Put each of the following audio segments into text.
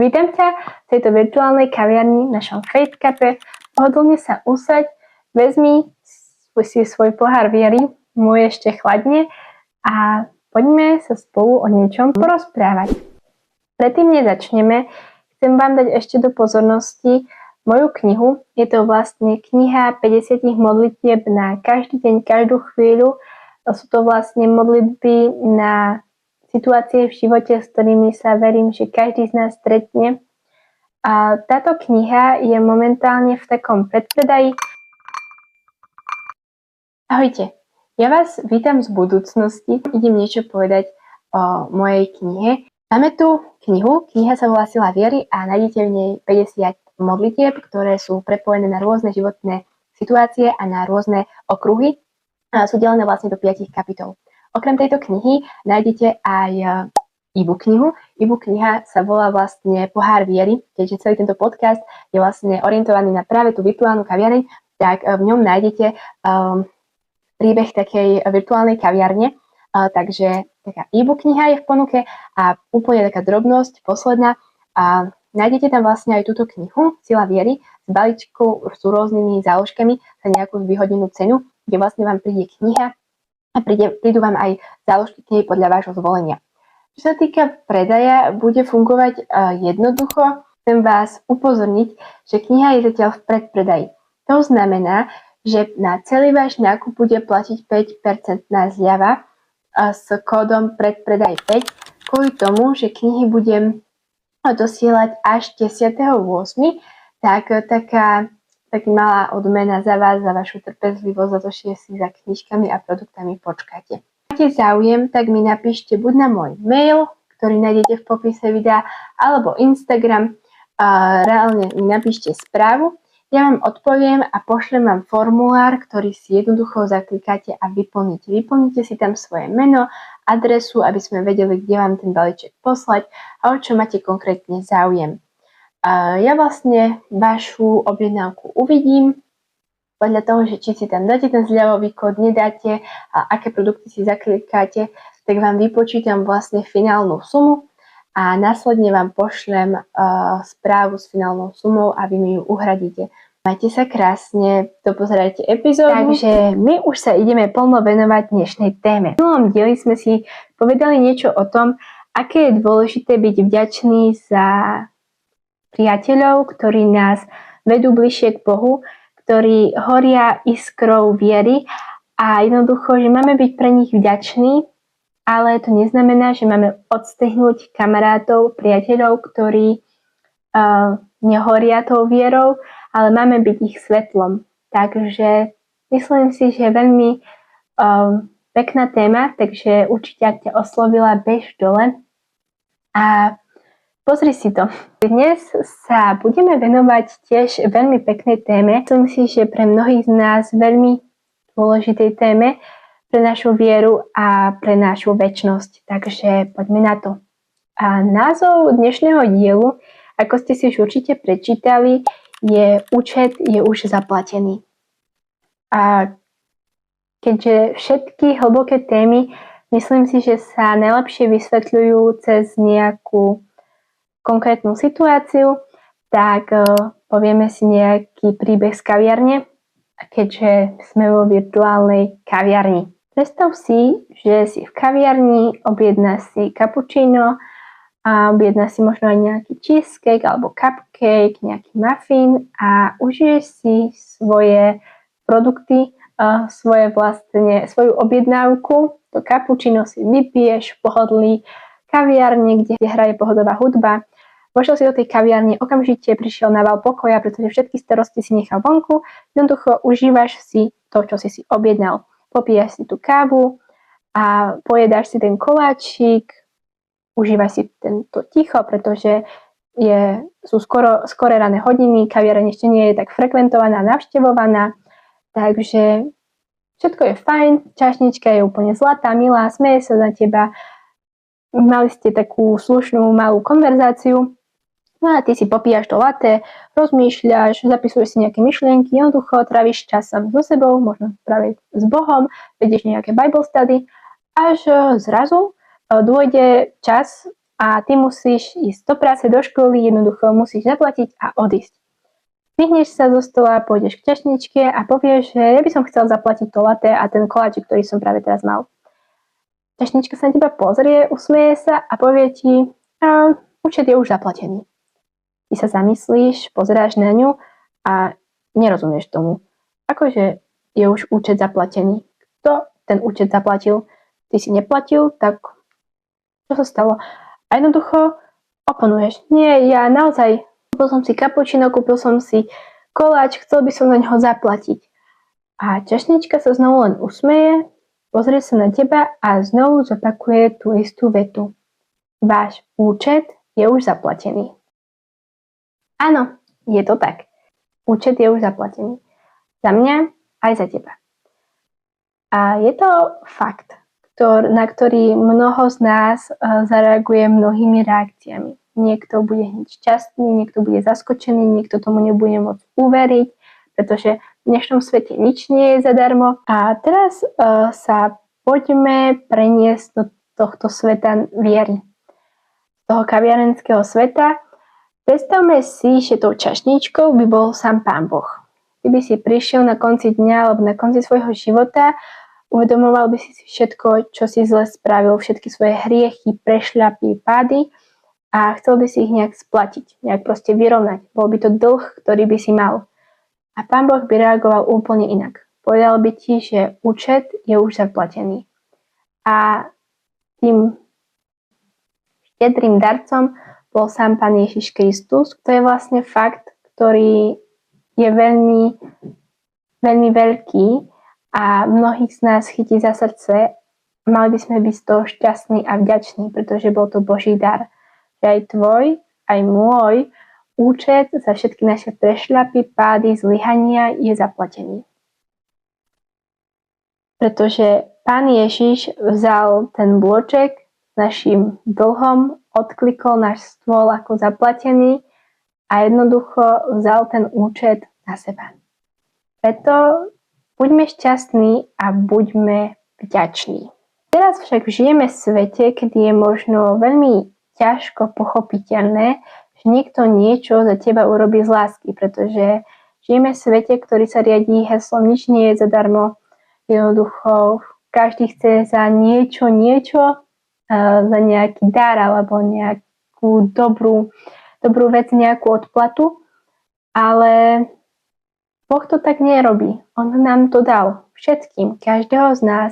Vítam ťa v tejto virtuálnej kaviarni v našom Faith Cafe. Pohodlne sa usaď, vezmi si svoj pohár viery, môj ešte chladne a poďme sa spolu o niečom porozprávať. Predtým nezačneme, chcem vám dať ešte do pozornosti moju knihu. Je to vlastne kniha 50 modlitieb na každý deň, každú chvíľu. Sú to vlastne modlitby na situácie v živote, s ktorými sa verím, že každý z nás stretne. A táto kniha je momentálne v takom predpredaji. Ahojte, ja vás vítam z budúcnosti. Idem niečo povedať o mojej knihe. Máme tu kniha sa volá Sila viery a nájdete v nej 50 modlitieb, ktoré sú prepojené na rôzne životné situácie a na rôzne okruhy. A sú delené vlastne do 5 kapitol. Okrem tejto knihy nájdete aj e-book knihu. E-book kniha sa volá vlastne Pohár viery, keďže celý tento podcast je vlastne orientovaný na práve tú virtuálnu kaviareň, tak v ňom nájdete príbeh takej virtuálnej kaviarne. Takže taká e-book kniha je v ponuke a úplne taká drobnosť, posledná. A nájdete tam vlastne aj túto knihu Sila viery s balíčkou s rôznymi záložkami za nejakú vyhodenú cenu, kde vlastne vám príde kniha a prídu vám aj záložky knihy podľa vášho zvolenia. Čo sa týka predaja, bude fungovať jednoducho. Chcem vás upozorniť, že kniha je zatiaľ v predpredaji. To znamená, že na celý váš nákup bude platiť 5% zľava s kódom predpredaj 5, kvôli tomu, že knihy budem dosielať až 10.8., tak taká malá odmena za vás, za vašu trpezlivosť, za to, že si za knižkami a produktami počkáte. Ak máte záujem, tak mi napíšte buď na môj mail, ktorý nájdete v popise videa, alebo Instagram. Reálne mi napíšte správu. Ja vám odpoviem a pošlem vám formulár, ktorý si jednoducho zaklikáte a vyplníte. Vyplníte si tam svoje meno, adresu, aby sme vedeli, kde vám ten balíček poslať a o čo máte konkrétne záujem. Ja vlastne vašu objednávku uvidím podľa toho, že či si tam dáte ten zľavový kód, nedáte a aké produkty si zaklikáte, tak vám vypočítam vlastne finálnu sumu a následne vám pošlem správu s finálnou sumou a vy mi ju uhradíte. Majte sa krásne, dopozerajte epizódu. Takže my už sa ideme plno venovať dnešnej téme. V minulom dieli sme si povedali niečo o tom, aké je dôležité byť vďačný za priateľov, ktorí nás vedú bližšie k Bohu, ktorí horia iskrou viery a jednoducho, že máme byť pre nich vďační, ale to neznamená, že máme odstrihnúť kamarátov, priateľov, ktorí nehoria tou vierou, ale máme byť ich svetlom. Takže myslím si, že je veľmi pekná téma, takže určite, ak ťa oslovila, bež dole a pozri si to. Dnes sa budeme venovať tiež veľmi peknej téme. Myslím si, že pre mnohých z nás veľmi dôležitej téme pre našu vieru a pre našu večnosť. Takže poďme na to. A názov dnešného dielu, ako ste si už určite prečítali, je Účet je už zaplatený. A keďže všetky hlboké témy, myslím si, že sa najlepšie vysvetľujú cez nejakú konkrétnu situáciu, tak povieme si nejaký príbeh z kaviarne, keďže sme vo virtuálnej kaviarni. Predstav si, že si v kaviarni, objednáš si cappuccino a objednáš si možno aj nejaký cheesecake alebo cupcake, nejaký muffin a užiješ si svoje produkty, svoju objednávku. To cappuccino si vypiješ v pohodlí kaviarne, kde hraje pohodová hudba. Vošiel si do tej kaviarne, okamžite prišiel nával pokoja, pretože všetky starosti si nechal vonku. Jednoducho užívaš si to, čo si objednal. Popíjaš si tú kávu a pojedáš si ten koláčik, užívaš si tento ticho, pretože sú skoro rané hodiny, kaviareň ešte nie je tak frekventovaná, navštevovaná, takže všetko je fajn, čašnička je úplne zlatá, milá, smeje sa na teba, mali ste takú slušnú malú konverzáciu, no a ty si popíjaš to latte, rozmýšľaš, zapisuješ si nejaké myšlienky, jednoducho tráviš čas sám so sebou, možno práve s Bohom, vedieš nejaké Bible study, až zrazu dôjde čas a ty musíš ísť do práce, do školy, jednoducho musíš zaplatiť a odísť. Vyhneš sa zo stola, pôjdeš k čašničke a povieš, že ja by som chcel zaplatiť to latte a ten koláčik, ktorý som práve teraz mal. Čašnička sa na teba pozrie, usmieje sa a povie ti, účet je už zaplatený. Ty sa zamyslíš, pozeráš na ňu a nerozumieš tomu. Akože je už účet zaplatený. Kto ten účet zaplatil? Ty si neplatil, tak čo sa stalo? A jednoducho oponuješ. Nie, ja naozaj kúpil som si kapučino, kúpil som si koláč, chcel by som za ňoho zaplatiť. A čašnička sa znovu len usmeje, pozrie sa na teba a znovu zopakuje tú istú vetu. Váš účet je už zaplatený. Áno, je to tak. Účet je už zaplatený. Za mňa aj za teba. A je to fakt, na ktorý mnoho z nás zareaguje mnohými reakciami. Niekto bude hneď šťastný, niekto bude zaskočený, niekto tomu nebude môcť uveriť, pretože v dnešnom svete nič nie je zadarmo. A teraz sa poďme preniesť do tohto sveta viery. Z toho kaviarenského sveta. Predstavme si, že tou čašničkou by bol sám Pán Boh. Ty by si prišiel na konci dňa alebo na konci svojho života, uvedomoval by si všetko, čo si zle spravil, všetky svoje hriechy, prešľapy, pády a chcel by si ich nejak splatiť, nejak proste vyrovnať. Bol by to dlh, ktorý by si mal. A Pán Boh by reagoval úplne inak. Povedal by ti, že účet je už zaplatený. A tým štedrým darcom bol sám Pán Ježiš Kristus. To je vlastne fakt, ktorý je veľmi, veľmi veľký a mnohých z nás chytí za srdce. Mali by sme byť z toho šťastní a vďační, pretože bol to Boží dar. Že aj tvoj, aj môj účet za všetky naše prešľapy, pády, zlyhania je zaplatený. Pretože Pán Ježiš vzal ten bloček s našim dlhom, odklikol náš stôl ako zaplatený a jednoducho vzal ten účet na seba. Preto buďme šťastní a buďme vďační. Teraz však žijeme v svete, kedy je možno veľmi ťažko pochopiteľné, že niekto niečo za teba urobí z lásky, pretože žijeme v svete, ktorý sa riadí heslom nič nie je zadarmo. Jednoducho každý chce za niečo, za nejaký dar alebo nejakú dobrú vec, nejakú odplatu, ale Boh to tak nerobí. On nám to dal všetkým. Každého z nás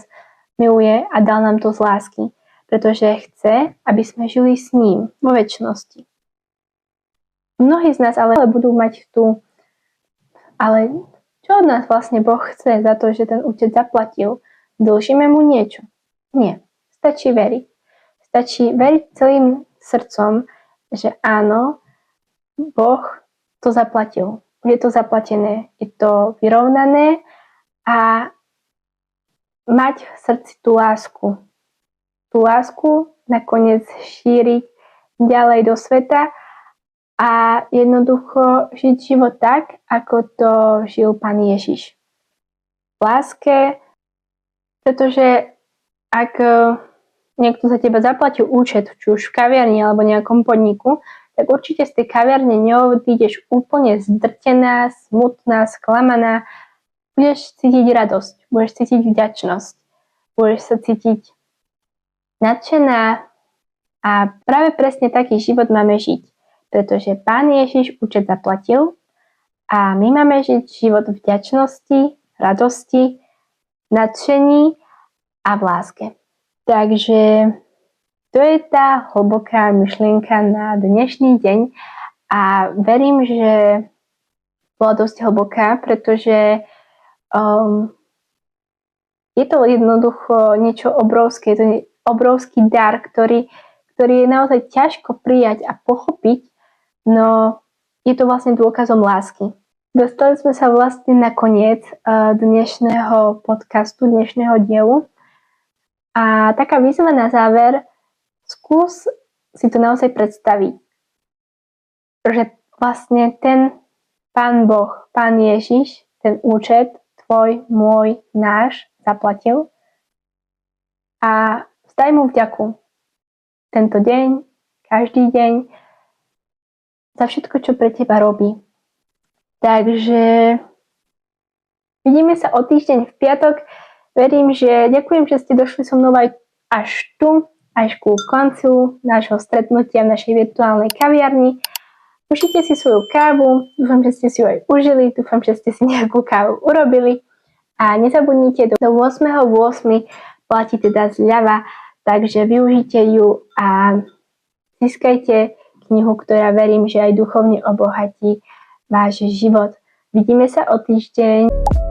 miluje a dal nám to z lásky, pretože chce, aby sme žili s ním vo večnosti. Mnohí z nás ale budú mať ale čo od nás vlastne Boh chce za to, že ten účet zaplatil? Dlžíme mu niečo? Nie. Stačí veriť. Stačí veriť celým srdcom, že áno, Boh to zaplatil. Je to zaplatené, je to vyrovnané a mať v srdci tú lásku. Tú lásku nakoniec šíriť ďalej do sveta a jednoducho žiť život tak, ako to žil Pán Ježiš. V láske, pretože ak niekto za teba zaplatil účet, či už v kaviarni alebo nejakom podniku, tak určite z tej kaviarne neodídeš úplne zdrtená, smutná, sklamaná. Budeš cítiť radosť, budeš cítiť vďačnosť, budeš sa cítiť nadšená a práve presne taký život máme žiť, pretože Pán Ježiš účet zaplatil a my máme žiť život vďačnosti, radosti, nadšení a v láske. Takže to je tá hlboká myšlienka na dnešný deň a verím, že bola dosť hlboká, pretože je to jednoducho niečo obrovské, je to obrovský dar, ktorý je naozaj ťažko prijať a pochopiť, no je to vlastne dôkazom lásky. Dostali sme sa vlastne na koniec dnešného podcastu, dnešného dielu a taká výzva na záver. Skús si to naozaj predstaviť, že vlastne ten Pán Boh, Pán Ježiš, ten účet tvoj, môj, náš zaplatil a vzdaj mu vďaku tento deň, každý deň, za všetko, čo pre teba robí. Takže vidíme sa o týždeň v piatok. Verím, že ďakujem, že ste došli so mnou aj až tu, až ku koncu nášho stretnutia v našej virtuálnej kaviarni. Užite si svoju kávu, dúfam, že ste si ju aj užili, dúfam, že ste si nejakú kávu urobili a nezabudnite, do 8.8. platí teda zľava, takže využite ju a získajte knihu, ktorá verím, že aj duchovne obohatí váš život. Vidíme sa o týždeň.